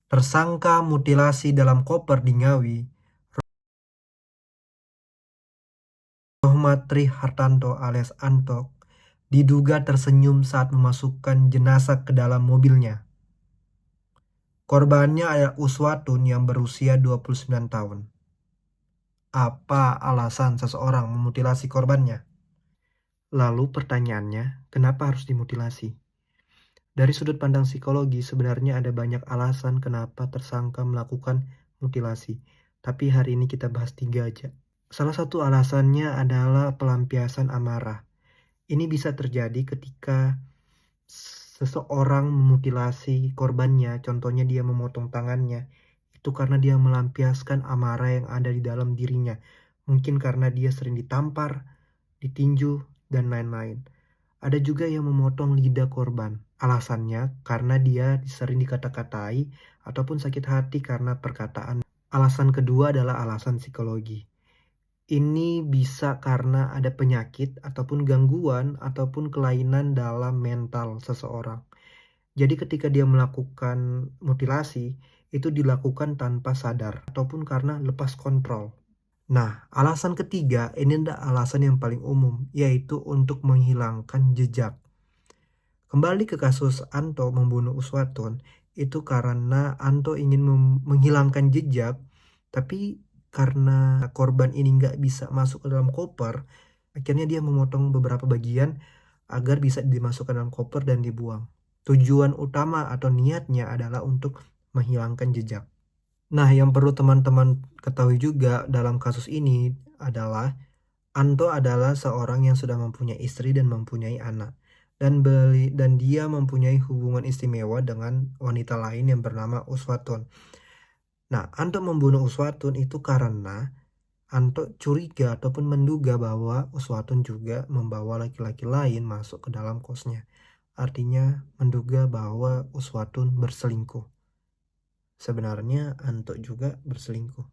Tersangka mutilasi dalam koper di Ngawi, Rohmat Trihartanto alias Antok, diduga tersenyum saat memasukkan jenazah ke dalam mobilnya. Korbannya adalah Uswatun yang berusia 29 tahun. Apa alasan seseorang memutilasi korbannya? Lalu pertanyaannya, kenapa harus dimutilasi? Dari sudut pandang psikologi, sebenarnya ada banyak alasan kenapa tersangka melakukan mutilasi. Tapi hari ini kita bahas 3 aja. Salah satu alasannya adalah pelampiasan amarah. Ini bisa terjadi ketika seseorang memutilasi korbannya, contohnya dia memotong tangannya, itu karena dia melampiaskan amarah yang ada di dalam dirinya. Mungkin karena dia sering ditampar, ditinju, dan lain-lain. Ada juga yang memotong lidah korban. Alasannya karena dia sering dikata-katai ataupun sakit hati karena perkataan. Alasan kedua adalah alasan psikologi. Ini bisa karena ada penyakit ataupun gangguan ataupun kelainan dalam mental seseorang. Jadi ketika dia melakukan mutilasi, itu dilakukan tanpa sadar ataupun karena lepas kontrol. Nah, alasan ketiga ini adalah alasan yang paling umum, yaitu untuk menghilangkan jejak. Kembali ke kasus Anto membunuh Uswatun, itu karena Anto ingin menghilangkan jejak, tapi karena korban ini nggak bisa masuk ke dalam koper, akhirnya dia memotong beberapa bagian agar bisa dimasukkan dalam koper dan dibuang. Tujuan utama atau niatnya adalah untuk menghilangkan jejak. Nah, yang perlu teman-teman ketahui juga dalam kasus ini adalah Anto adalah seorang yang sudah mempunyai istri dan mempunyai anak. Dan dia mempunyai hubungan istimewa dengan wanita lain yang bernama Uswatun. Nah, Anto membunuh Uswatun itu karena Anto curiga ataupun menduga bahwa Uswatun juga membawa laki-laki lain masuk ke dalam kosnya. Artinya menduga bahwa Uswatun berselingkuh. Sebenarnya Anto juga berselingkuh.